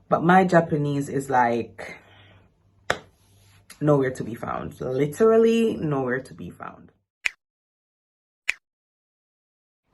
but my Japanese is like nowhere to be found. Literally nowhere to be found.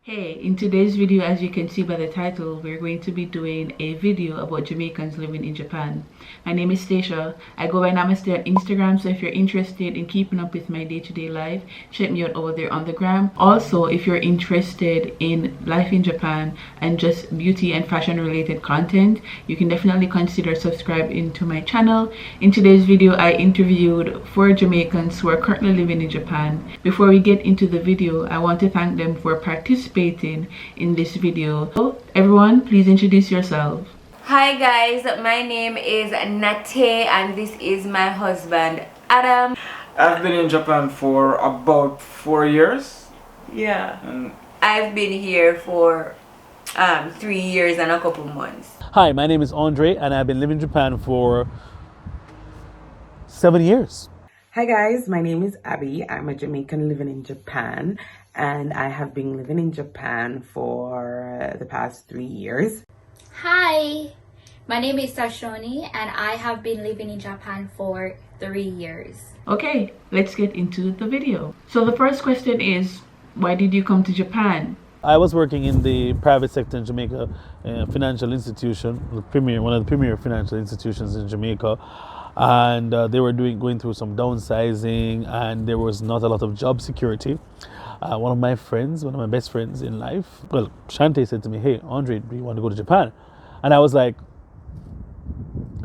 Hey, in today's video, as you can see by the title, we're going to be doing a video about Jamaicans living in Japan. My name is Staecha. I go by Namaste on Instagram, so if you're interested in keeping up with my day-to-day life, check me out over there on the gram. Also, if you're interested in life in Japan and just beauty and fashion related content, you can definitely consider subscribing to my channel. In today's video, I interviewed 4 Jamaicans who are currently living in Japan. Before we get into the video, I want to thank them for participating in this video. So everyone, please introduce yourself. Hi guys, my name is Nate and this is my husband Adam. I've been in Japan for about 4 years. Yeah. And I've been here for 3 years and a couple months. Hi, my name is Andre and I've been living in Japan for 7 years. Hi guys, my name is Abby. I'm a Jamaican living in Japan, and I have been living in Japan for the past 3 years. Hi, my name is Sashoni and I have been living in Japan for 3 years. Okay, let's get into the video. So the first question is, why did you come to Japan? I was working in the private sector in Jamaica, financial institution, one of the premier financial institutions in Jamaica. And they were going through some downsizing, and there was not a lot of job security. One of my best friends in life, well, Shante said to me, "Hey, Andre, do you want to go to Japan?" And I was like,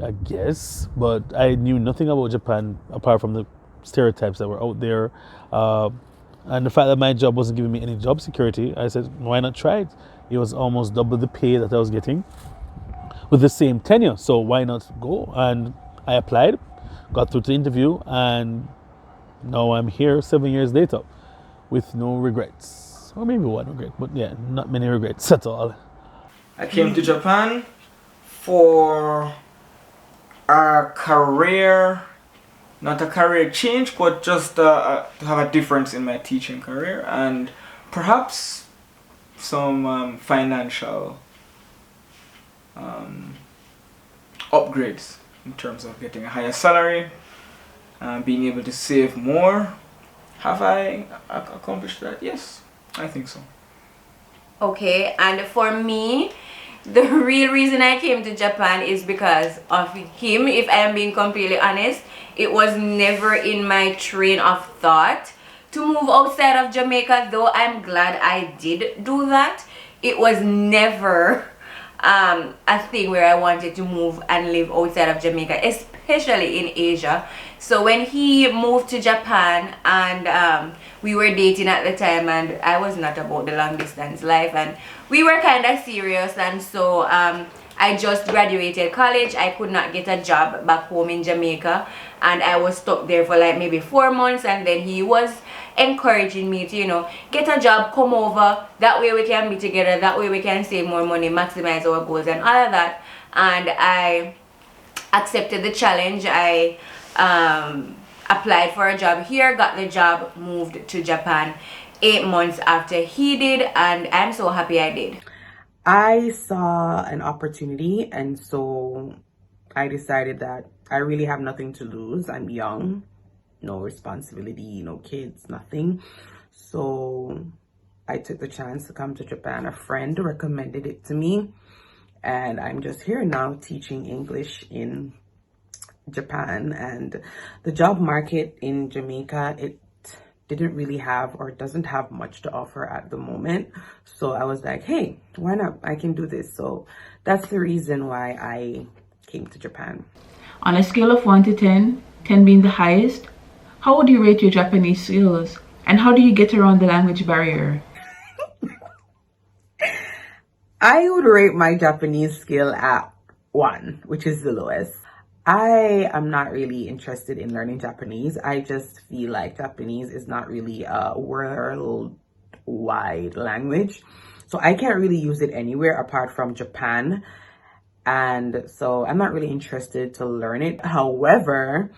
I guess, but I knew nothing about Japan apart from the stereotypes that were out there. And the fact that my job wasn't giving me any job security, I said, why not try it? It was almost double the pay that I was getting with the same tenure, so why not go? And I applied, got through the interview, and now I'm here 7 years later with no regrets. Or maybe one regret, but yeah, not many regrets at all. I came to Japan for a career, not a career change, but just to have a difference in my teaching career and perhaps some financial upgrades. In terms of getting a higher salary, being able to save more. Have I accomplished that? Yes, I think so. Okay, and for me, the real reason I came to Japan is because of him. If I am being completely honest, it was never in my train of thought to move outside of Jamaica, though I'm glad I did do that. It was never a thing where I wanted to move and live outside of Jamaica, especially in Asia. So when he moved to Japan, and we were dating at the time, and I was not about the long distance life, and we were kind of serious, and so I just graduated college. I could not get a job back home in Jamaica, and I was stuck there for like maybe 4 months, and then he was encouraging me to, you know, get a job, come over, that way we can be together, that way we can save more money, maximize our goals and all of that. And I accepted the challenge. I applied for a job here, got the job, moved to Japan 8 months after he did, and I'm so happy I did. I saw an opportunity, and so I decided that I really have nothing to lose. I'm young, no responsibility, no kids, nothing. So I took the chance to come to Japan. A friend recommended it to me, and I'm just here now teaching English in Japan. And the job market in Jamaica, it didn't really have, or doesn't have much to offer at the moment. So I was like, hey, why not? I can do this. So that's the reason why I came to Japan. On a scale of 1 to 10, 10 being the highest, how would you rate your Japanese skills? And how do you get around the language barrier? I would rate my Japanese skill at 1, which is the lowest. I am not really interested in learning Japanese. I just feel like Japanese is not really a worldwide language. So I can't really use it anywhere apart from Japan. And so I'm not really interested to learn it. However,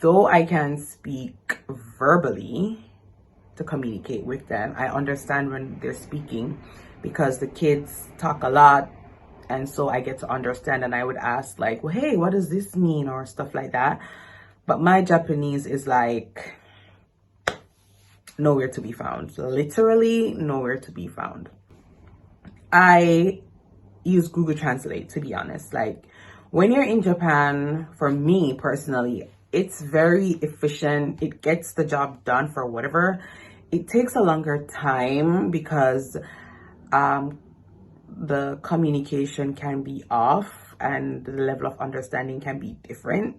though I can speak verbally to communicate with them, I understand when they're speaking because the kids talk a lot and so I get to understand, and I would ask like, well, hey, what does this mean, or stuff like that. But my Japanese is like nowhere to be found, literally nowhere to be found. I use Google Translate, to be honest. Like, when you're in Japan, for me personally, it's very efficient. It gets the job done for whatever. It takes a longer time because the communication can be off and the level of understanding can be different.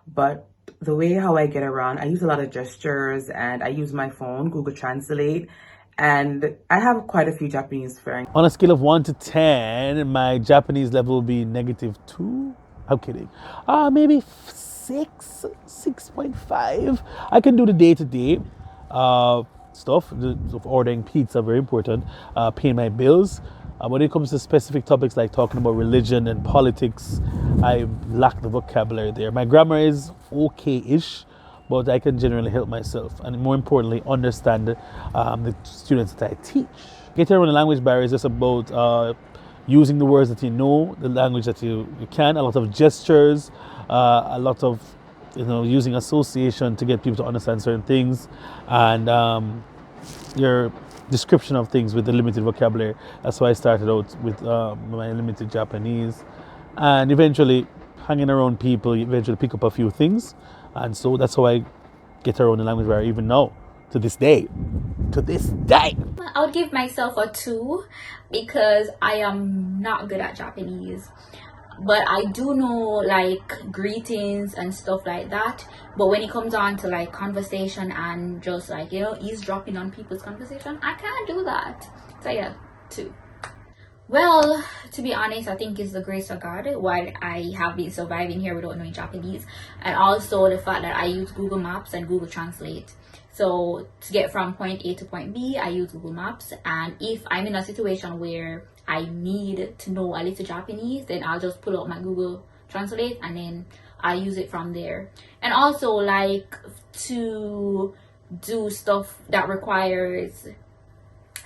But the way how I get around, I use a lot of gestures, and I use my phone, Google Translate, and I have quite a few Japanese friends. On a scale of 1 to 10, my Japanese level will be -2. I'm kidding. Maybe 6, 6.5. I can do the day-to-day stuff, of ordering pizza, very important, paying my bills. When it comes to specific topics like talking about religion and politics, I lack the vocabulary there. My grammar is okay-ish, but I can generally help myself, and more importantly, understand the students that I teach. Getting around the language barrier is just about using the words that you know, the language that you can, a lot of gestures, a lot of using association to get people to understand certain things, and your description of things with the limited vocabulary. That's why I started out with my limited Japanese, and eventually hanging around people, you eventually pick up a few things, and so that's how I get around the language barrier even now, to this day. I would give myself a 2 because I am not good at Japanese. But I do know like greetings and stuff like that. But when it comes on to like conversation and just like, eavesdropping on people's conversation, I can't do that. So yeah, 2. Well, to be honest, I think it's the grace of God why I have been surviving here without knowing Japanese. And also the fact that I use Google Maps and Google Translate. So to get from point A to point B, I use Google Maps. And if I'm in a situation where I need to know a little Japanese, then I'll just pull out my Google Translate and then I use it from there. And also like to do stuff that requires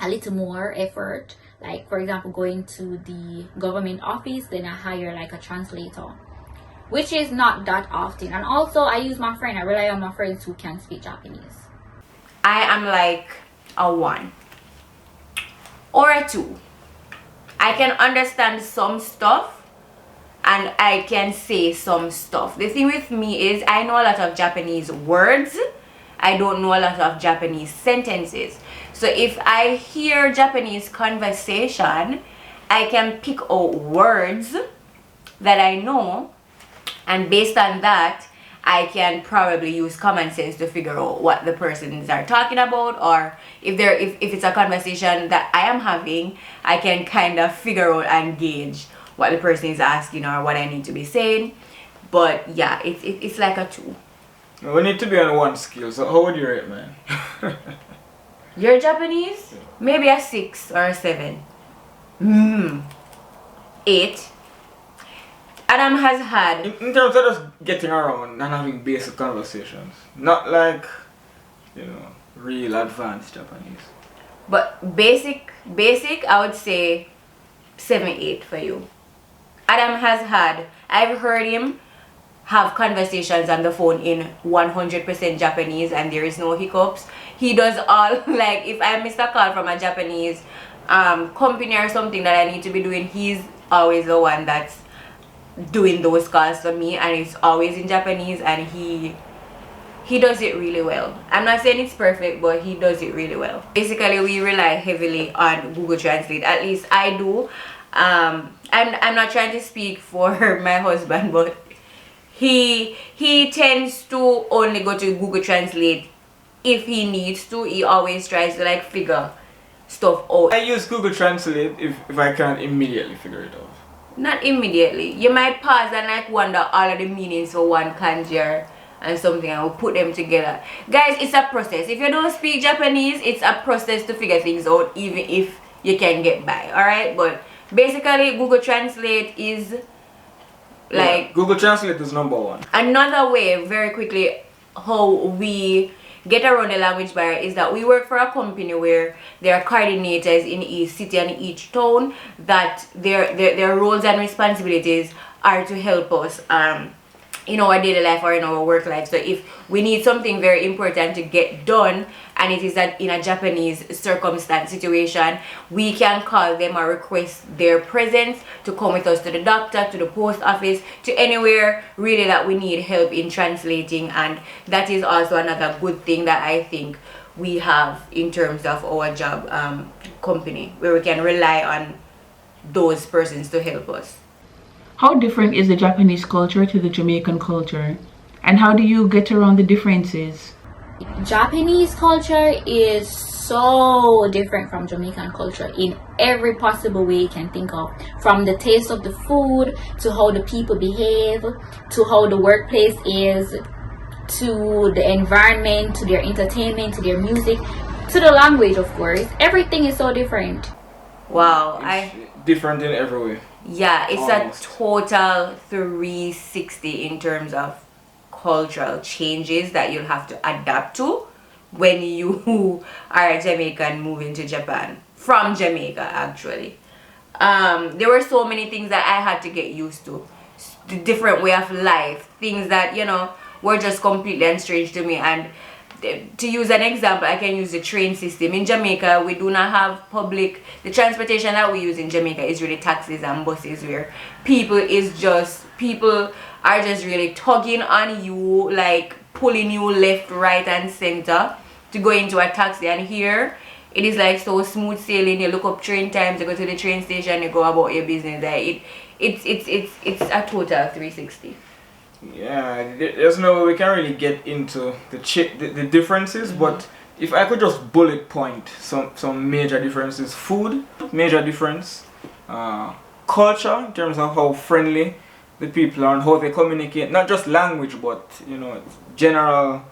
a little more effort, like for example going to the government office, then I hire like a translator, which is not that often. And also I use my friend, I rely on my friends who can speak Japanese. I am like a 1 or a 2. I can understand some stuff and I can say some stuff. The thing with me is I know a lot of Japanese words. I don't know a lot of Japanese sentences. So if I hear Japanese conversation, I can pick out words that I know, and based on that, I can probably use common sense to figure out what the persons are talking about, or if it's a conversation that I am having, I can kind of figure out and gauge what the person is asking or what I need to be saying. But yeah, it's like a 2. We need to be on 1 scale, so how would you rate, man? You're Japanese? Maybe a 6 or a 7. 8. Adam has had... In terms of just getting around and having basic conversations. Not like, real advanced Japanese. But basic, I would say 7, 8 for you. Adam has had... I've heard him have conversations on the phone in 100% Japanese and there is no hiccups. He does all, like, if I miss a call from a Japanese company or something that I need to be doing, he's always the one that's doing those calls for me, and it's always in Japanese, and he does it really well. I'm not saying it's perfect, but he does it really well. Basically, we rely heavily on Google Translate. At least I do. I'm not trying to speak for my husband, but he tends to only go to Google Translate if he needs to. He always tries to like figure stuff out. I use Google Translate if I can't immediately figure it out. Not immediately. You might pause and like wonder all of the meanings for one kanji and something, and we'll put them together. Guys, it's a process. If you don't speak Japanese, it's a process to figure things out, even if you can get by. Alright? But basically, Google Translate is like... Google Translate is #1. Another way, very quickly, how we get around the language barrier is that we work for a company where there are coordinators in each city and each town that their roles and responsibilities are to help us in our daily life or in our work life. So if we need something very important to get done and it is that in a Japanese circumstance situation, we can call them or request their presence to come with us to the doctor, to the post office, to anywhere really that we need help in translating. And that is also another good thing that I think we have in terms of our job company, where we can rely on those persons to help us. How different is the Japanese culture to the Jamaican culture? And how do you get around the differences? Japanese culture is so different from Jamaican culture in every possible way you can think of. From the taste of the food, to how the people behave, to how the workplace is, to the environment, to their entertainment, to their music, to the language, of course. Everything is so different. Wow, It's different in every way. Yeah, it's Almost. a total 360 in terms of cultural changes that you'll have to adapt to when you are a Jamaican moving to Japan from Jamaica. Actually, there were so many things that I had to get used to, the different way of life, things that were just completely and strange to me. And to use an example, I can use the train system. In Jamaica, we do not have the transportation that we use in Jamaica is really taxis and buses, where people are just really tugging on you, like pulling you left, right and center to go into a taxi. And here it is like so smooth sailing. You look up train times, you go to the train station, you go about your business. It's a total 360. Yeah, there's no way we can really get into the differences, but if I could just bullet point some major differences: food, major difference, culture in terms of how friendly the people are and how they communicate, not just language but general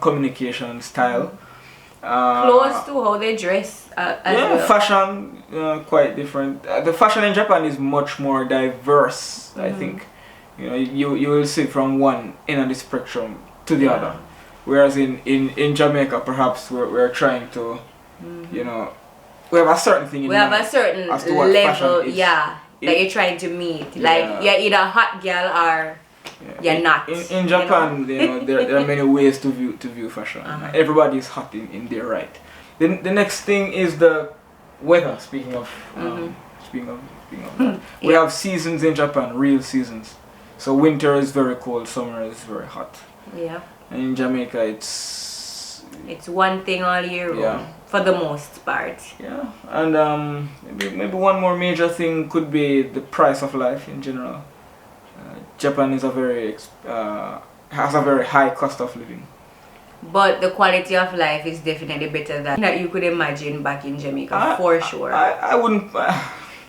communication style. Close to how they dress as well. Fashion quite different. The fashion in Japan is much more diverse, I think. You will see from one end of the spectrum to the other, whereas in Jamaica perhaps we're trying to we have a certain thing in mind have a certain as to what level fashion is. that you're trying to meet, like you're either a hot girl or you're not. In Japan, there are many ways to view fashion. Everybody is hot in their right. Then the next thing is the weather. Speaking of that, we have seasons in Japan, real seasons. So winter is very cold, summer is very hot. Yeah. And in Jamaica, it's one thing all year round for the most part. Yeah, and maybe one more major thing could be the price of life in general. Japan is has a very high cost of living. But the quality of life is definitely better than that you could imagine back in Jamaica, for sure. I wouldn't.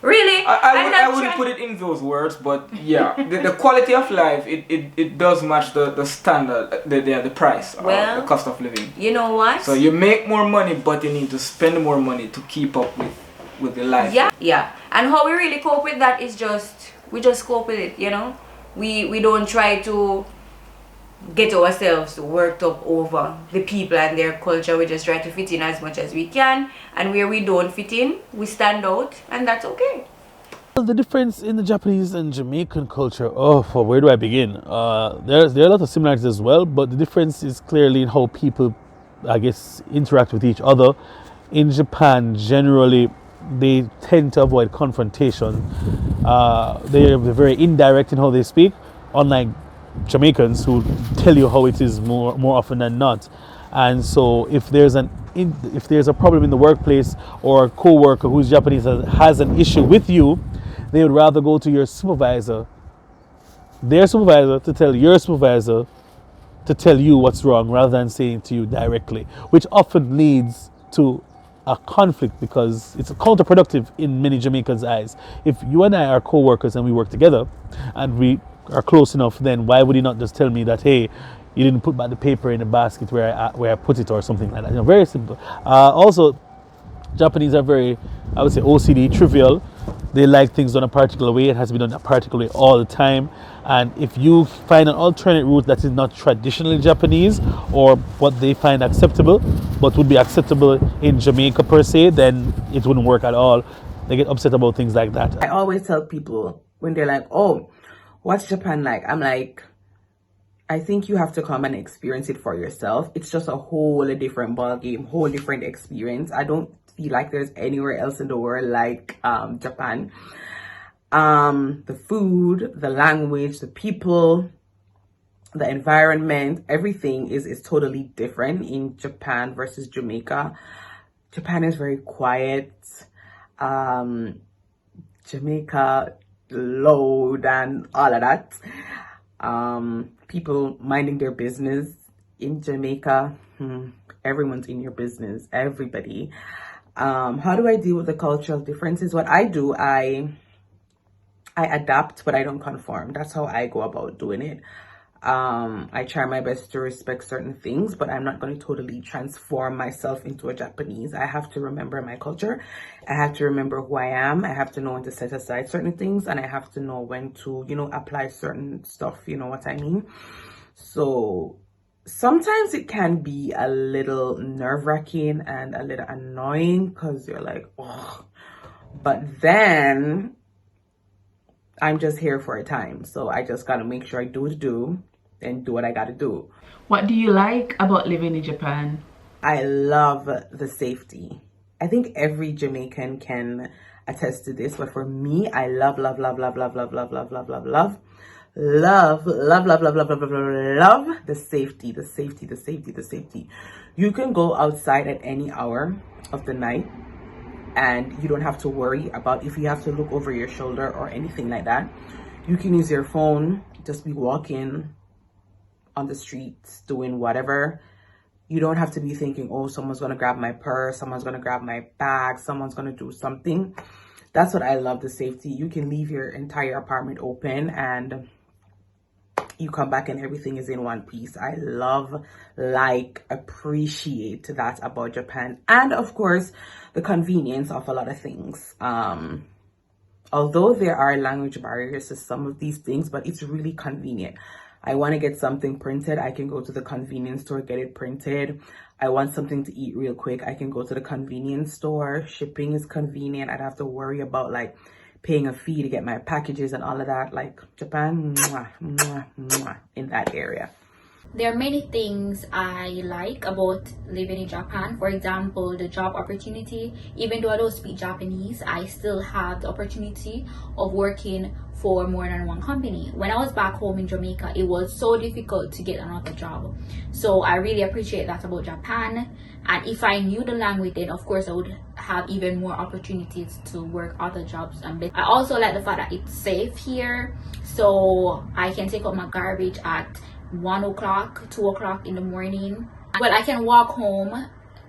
Really? I wouldn't put it in those words, but yeah, the quality of life it does match the standard, the price, the cost of living. You know what? So you make more money, but you need to spend more money to keep up with the life. Yeah. And how we really cope with that is we just cope with it. We don't try to get ourselves worked up over the people and their culture. We just try to fit in as much as we can, and where we don't fit in, we stand out, and that's okay. The difference in the Japanese and Jamaican culture, where do I begin? There are a lot of similarities as well, but the difference is clearly in how people, I guess, interact with each other. In Japan, generally, they tend to avoid confrontation. They're very indirect in how they speak, unlike Jamaicans who tell you how it is more often than not. And so if there's a problem in the workplace, or a co-worker who's Japanese has an issue with you, they would rather go to their supervisor to tell your supervisor to tell you what's wrong, rather than saying to you directly, which often leads to a conflict because it's counterproductive in many Jamaicans' eyes. If you and I are co-workers and we work together and we are close enough, then why would you not just tell me that, hey, you didn't put back the paper in the basket where I put it, or something like that? Very simple. Also, Japanese are very, I would say, OCD, trivial. they like things done a particular way. It has to be done a particular way all the time. And if you find an alternate route that is not traditionally Japanese, or what they find acceptable, but would be acceptable in Jamaica per se, then it wouldn't work at all. They get upset about things like that. I always tell people when they're like, oh, what's Japan like? I'm like, I think you have to come and experience it for yourself. It's just a whole different ballgame, whole different experience. I don't feel like there's anywhere else in the world like Japan. The food, the language, the people, the environment, everything is totally different in Japan versus Jamaica. Japan is very quiet. Jamaica, loud and all of that. People minding their business. In Jamaica, everyone's in your business, everybody. How do I deal with the cultural differences? What I do, I adapt, but I don't conform. That's how I go about doing it. I try my best to respect certain things, but I'm not going to totally transform myself into a Japanese. I have to remember my culture. I have to remember who I am. I have to know when to set aside certain things, and I have to know when to, apply certain stuff, you know what I mean? So sometimes it can be a little nerve-wracking and a little annoying because you're like, oh, but then I'm just here for a time. So I just got to make sure I do what I do and do what I got to do. What do you like about living in Japan? I love the safety. I think every Jamaican can attest to this, but for me, I love the safety. You can go outside at any hour of the night and you don't have to worry about if you have to look over your shoulder or anything like that. You can use your phone, just be walking on the streets, doing whatever. You don't have to be thinking, oh, someone's going to grab my purse, someone's going to grab my bag, someone's going to do something. That's what I love, the safety. You can leave your entire apartment open and you come back and everything is in one piece. I love, appreciate that about Japan. And of course, the convenience of a lot of things. Although there are language barriers to some of these things, but it's really convenient. I want to get something printed, I can go to the convenience store, get it printed. I want something to eat real quick, I can go to the convenience store. Shipping is convenient. I'd have to worry about paying a fee to get my packages and all of that. Japan, in that area. There are many things I like about living in Japan. For example, the job opportunity. Even though I don't speak Japanese, I still have the opportunity of working for more than one company. When I was back home in Jamaica, it was so difficult to get another job. So I really appreciate that about Japan. And if I knew the language, then of course I would have even more opportunities to work other jobs. And I also like the fact that it's safe here. So I can take out my garbage at 1 o'clock, 2 o'clock in the morning. Well, I can walk home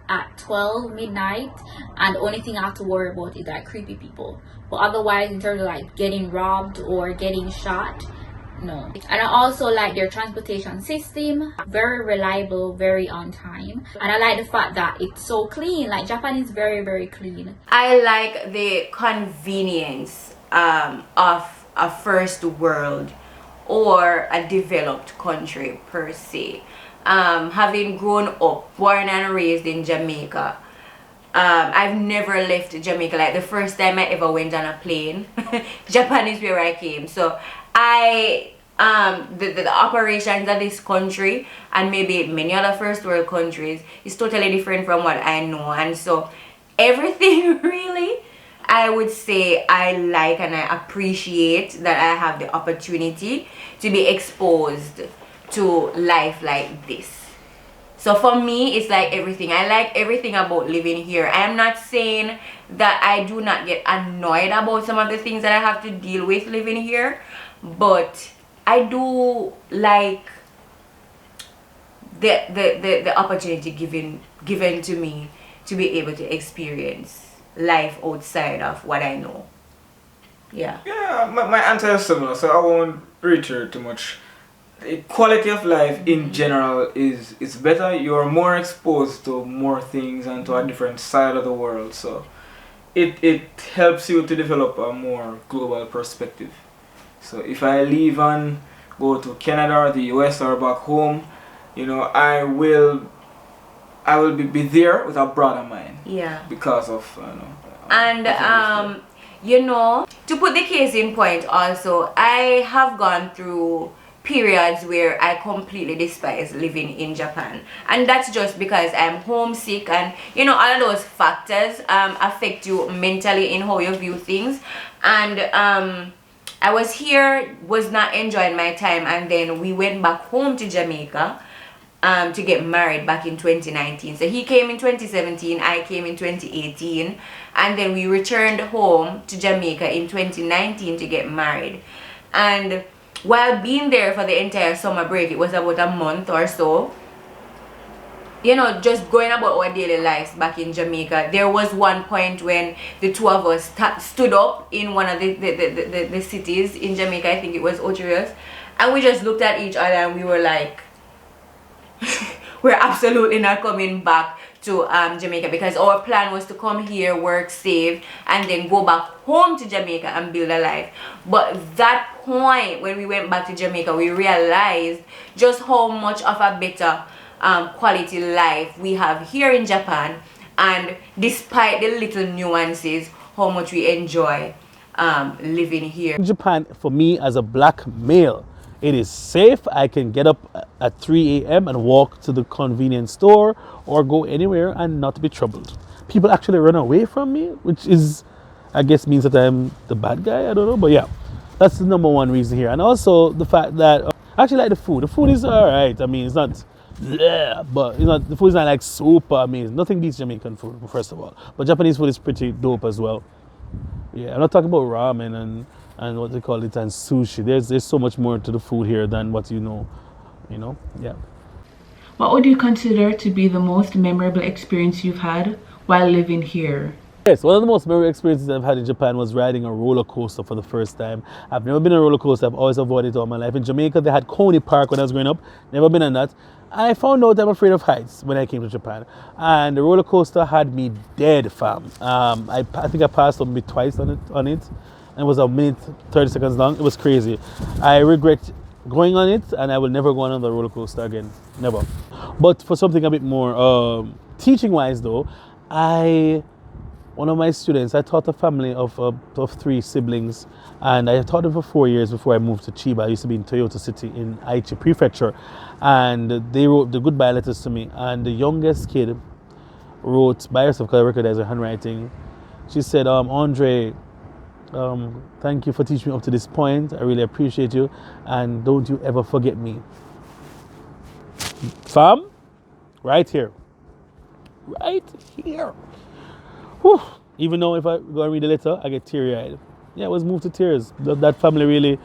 at 12 midnight, and the only thing I have to worry about is creepy people. But otherwise, in terms of getting robbed or getting shot, no. And I also like their transportation system, very reliable, very on time. And I like the fact that it's so clean. Japan is very, very clean. I like the convenience of a first world or a developed country per se. Having grown up, born and raised in Jamaica, I've never left Jamaica. The first time I ever went on a plane, Japan is where I came. So the operations of this country and maybe many other first world countries is totally different from what I know. And so everything really, I would say I like and I appreciate that I have the opportunity to be exposed to life like this. So for me, it's everything. I like everything about living here. I am not saying that I do not get annoyed about some of the things that I have to deal with living here, but I do like the opportunity given to me to be able to experience life outside of what I know. Yeah, my answer is similar, so I won't reiterate too much. The quality of life in general is better. You're more exposed to more things and to a different side of the world, so it helps you to develop a more global perspective. So if I leave and go to Canada or the US or back home, you know, I will be there with a broader mind. Yeah. Because of And you know, to put the case in point also, I have gone through periods where I completely despise living in Japan, and that's just because I'm homesick, and you know, all of those factors affect you mentally in how you view things. And I was here, was not enjoying my time, and then we went back home to Jamaica to get married back in 2019. So he came in 2017, I came in 2018, and then we returned home to Jamaica in 2019 to get married. And while being there for the entire summer break, it was about a month or so, you know, just going about our daily lives back in Jamaica. There was one point when the two of us stood up in one of the cities in Jamaica, I think it was Ocho, and we just looked at each other and we were like, we're absolutely not coming back to Jamaica, because our plan was to come here, work, save, and then go back home to Jamaica and build a life. But that point when we went back to Jamaica, we realized just how much of a better quality life we have here in Japan, and despite the little nuances, how much we enjoy living here. In Japan, for me as a black male, it is safe. I can get up at 3 a.m. and walk to the convenience store or go anywhere and not be troubled. People actually run away from me, which is, I guess, means that I'm the bad guy. I don't know, but yeah, that's the number one reason here. And also the fact that I actually like the food. The food is all right. I mean, it's not, but you know, the food is not like super amazing. Nothing beats Jamaican food, first of all. But Japanese food is pretty dope as well. Yeah, I'm not talking about ramen and what they call it and sushi. There's so much more to the food here than what you know, yeah. What would you consider to be the most memorable experience you've had while living here? Yes, one of the most memorable experiences I've had in Japan was riding a roller coaster for the first time. I've never been on a roller coaster. I've always avoided it all my life. In Jamaica, they had Coney Park when I was growing up. Never been on that. I found out I'm afraid of heights when I came to Japan. And the roller coaster had me dead, fam. I think I passed on me twice on it. And it was a minute, 30 seconds long. It was crazy. I regret going on it, and I will never go on another roller coaster again. Never. But for something a bit more teaching-wise, though, one of my students, I taught a family of 3 siblings, and I taught them for 4 years before I moved to Chiba. I used to be in Toyota City in Aichi Prefecture, and they wrote the goodbye letters to me. And the youngest kid wrote by herself, because I recognize her handwriting. She said, Andre, thank you for teaching me up to this point. I really appreciate you, and don't you ever forget me. Fam, right here. Whew. Even though if I go and read the letter, I get teary-eyed. Yeah, I was moved to tears. That family really,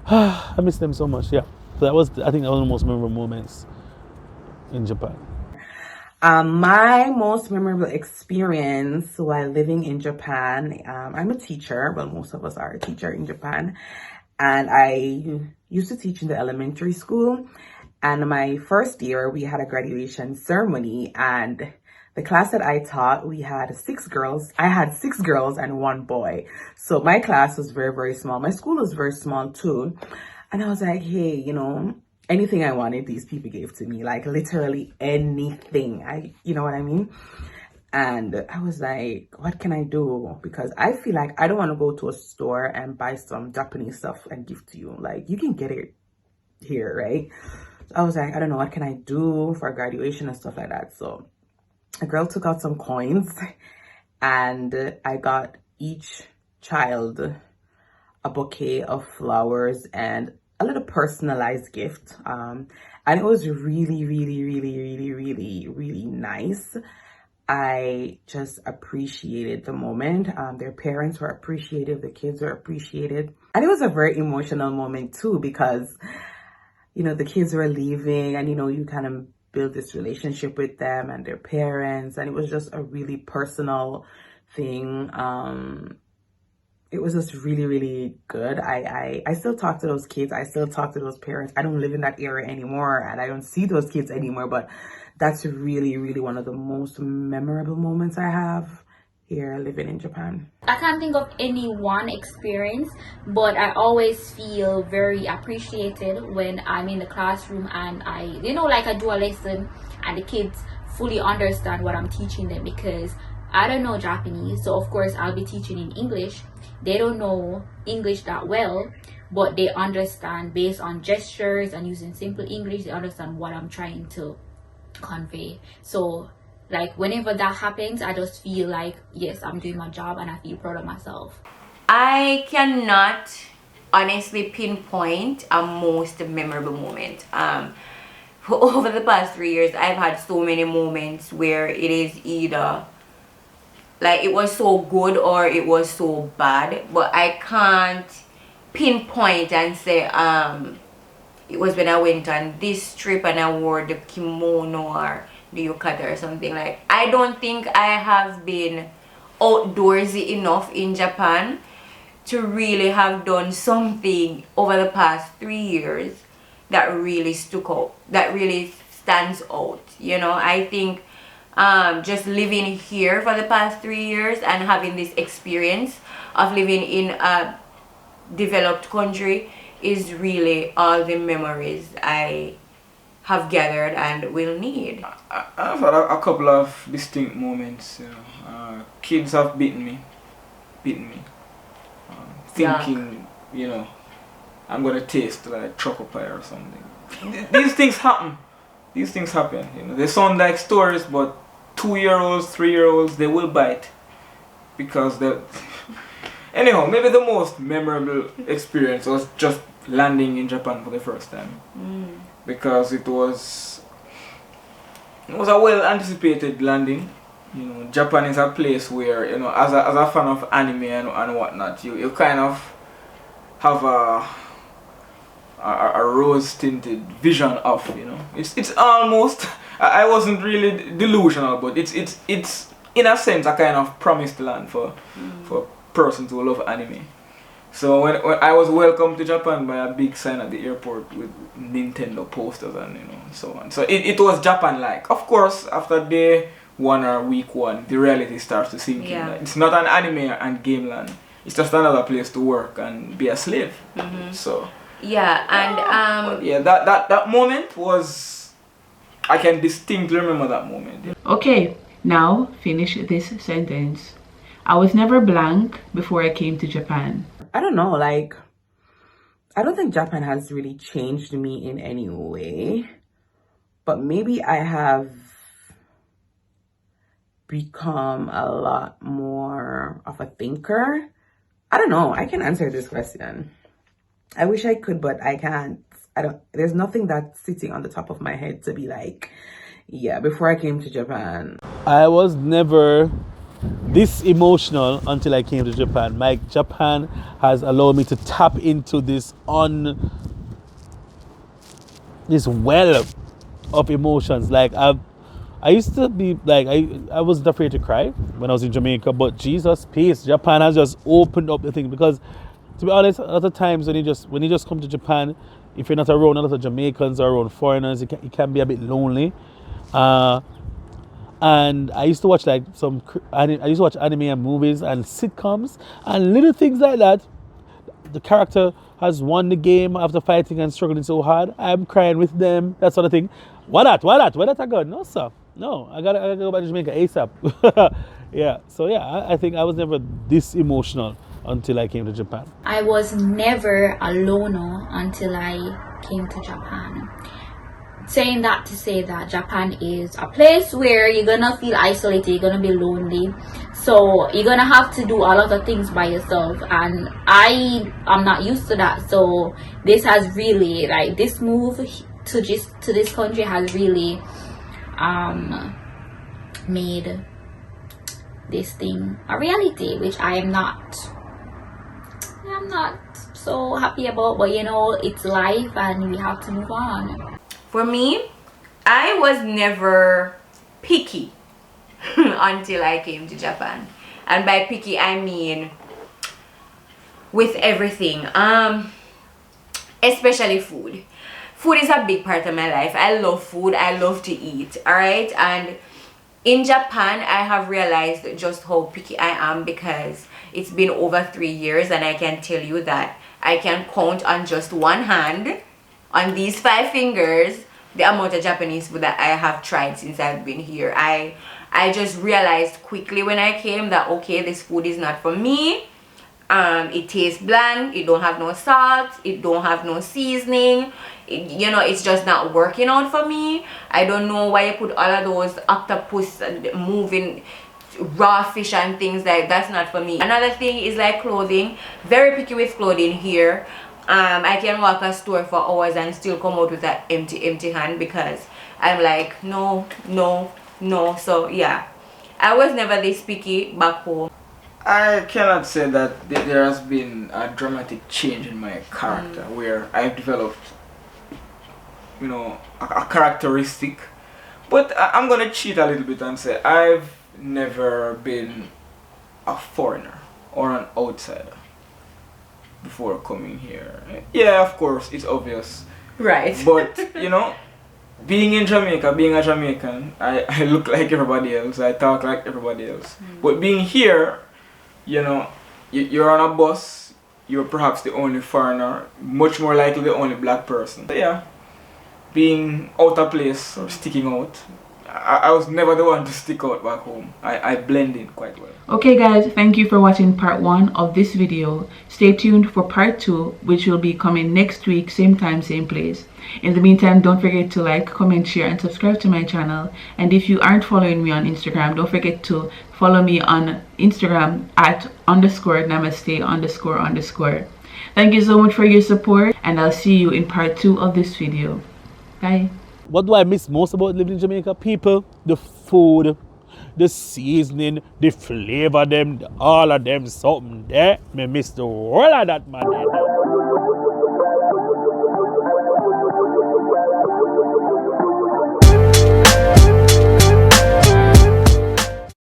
I miss them so much. Yeah, so I think that was one of the most memorable moments in Japan. My most memorable experience while living in Japan, I'm a teacher. Well, most of us are a teacher in Japan. And I used to teach in the elementary school. And my first year, we had a graduation ceremony. And the class that I taught, we had 6 girls. I had 6 girls and 1 boy. So my class was very, very small. My school was very small too. And I was like, hey, you know, anything I wanted, these people gave to me, like literally anything. You know what I mean? And I was like, what can I do? Because I feel like I don't want to go to a store and buy some Japanese stuff and give to you. Like, you can get it here, right? So I was like, I don't know, what can I do for graduation and stuff like that? So a girl took out some coins, and I got each child a bouquet of flowers and a little personalized gift. And it was really, really, really, really, really, really nice. I just appreciated the moment. Their parents were appreciative, the kids were appreciated. And it was a very emotional moment too, because, you know, the kids were leaving, and, you know, you kind of build this relationship with them and their parents. And it was just a really personal thing. It was just really, really good. I still talk to those kids. I still talk to those parents. I don't live in that area anymore, and I don't see those kids anymore, but that's really, really one of the most memorable moments I have here living in Japan? I can't think of any one experience, but I always feel very appreciated when I'm in the classroom and like I do a lesson and the kids fully understand what I'm teaching them, because I don't know Japanese, so of course I'll be teaching in English. They don't know English that well, but they understand based on gestures and using simple English. They understand what I'm trying to convey. So like whenever that happens, I just feel like, yes, I'm doing my job and I feel proud of myself. I cannot honestly pinpoint a most memorable moment. Over the past 3 years, I've had so many moments where it is either like it was so good or it was so bad, but I can't pinpoint and say it was when I went on this trip and I wore the kimono or the yukata or something. Like, I don't think I have been outdoorsy enough in Japan to really have done something over the past 3 years that really stuck out, that really stands out. You know, I think just living here for the past 3 years and having this experience of living in a developed country is really all the memories I have gathered and will need. I've had a couple of distinct moments. You know. Kids have beaten me, thinking, you know, I'm gonna taste like chocolate pie or something. These things happen. These things happen. You know, they sound like stories, but 2-year-olds, 3-year-olds, they will bite because they. Anyhow, maybe the most memorable experience was just landing in Japan for the first time, because it was a well anticipated landing. You know, Japan is a place where, you know, as a fan of anime and whatnot, you kind of have a rose tinted vision of, you know, it's almost, I wasn't really delusional, but it's in a sense a kind of promised land for persons who love anime. So when I was welcomed to Japan by a big sign at the airport with Nintendo posters and, you know, so on. So it was Japan like. Of course, after day 1 or week 1, the reality starts to sink in. It's not an anime and game land. It's just another place to work and be a slave. So yeah, and yeah, that moment was, I can distinctly remember that moment. Okay, now finish this sentence. I was never blank before I came to Japan. I don't know, like, I don't think Japan has really changed me in any way, but maybe I have become a lot more of a thinker. I don't know. I can answer this question. I wish I could, but I can't. There's nothing that's sitting on the top of my head to be like, yeah, before I came to Japan. I was never this emotional until I came to Japan. Japan has allowed me to tap into this well of emotions. Like I used to be like, I wasn't afraid to cry when I was in Jamaica, but Jesus, peace, Japan has just opened up the thing. Because to be honest, a lot of times when you just come to Japan, if you're not around a lot of Jamaicans or around foreigners, it can be a bit lonely. And I used to watch anime and movies and sitcoms and little things like that. The character has won the game after fighting and struggling so hard. I'm crying with them, that sort of thing. Why that I got? No, sir. No, I gotta go back to Jamaica ASAP. Yeah, so yeah, I think I was never this emotional until I came to Japan. I was never a loner until I came to Japan. Saying that to say that Japan is a place where you're gonna feel isolated, you're gonna be lonely, so you're gonna have to do a lot of things by yourself, and I'm not used to that. So this has really, like, this move to this country has really made this thing a reality, which I'm not so happy about, but you know, it's life and we have to move on. for me, I was never picky until I came to Japan. And by picky, I mean with everything, especially food. Food is a big part of my life. I love food. I love to eat, all right? And In Japan, I have realized just how picky I am, because it's been over 3 years, and I can tell you that I can count on just one hand, on these 5 fingers, the amount of Japanese food that I have tried since I've been here. I just realized quickly when I came that, okay, this food is not for me. It tastes bland, it don't have no salt, it don't have no seasoning, you know, it's just not working out for me. I don't know why you put all of those octopus and moving raw fish and things like that's not for me. Another thing is like clothing. Very picky with clothing here. I can walk a store for hours and still come out with that empty hand, because I'm like, no. So yeah, I was never this picky back home. I cannot say that there has been a dramatic change in my character where I've developed, you know, a characteristic. But I'm gonna cheat a little bit and say I've never been a foreigner or an outsider before coming here. Yeah, of course, it's obvious. Right. But, you know, being in Jamaica, being a Jamaican, I look like everybody else, I talk like everybody else. But being here, you know, you're on a bus, you're perhaps the only foreigner, much more likely the only black person. So yeah, being out of place or sticking out, I was never the one to stick out back home. I blend in quite well. Okay guys, thank you for watching part 1 of this video. Stay tuned for part 2, which will be coming next week, same time, same place. In the meantime, don't forget to like, comment, share and subscribe to my channel. And if you aren't following me on Instagram, don't forget to follow me on Instagram at _namaste__. Thank you so much for your support, and I'll see you in part 2 of this video. Bye. What do I miss most about living in Jamaica? People, the food, the seasoning, the flavor, them, all of them, something there. Me miss the whole of that, man.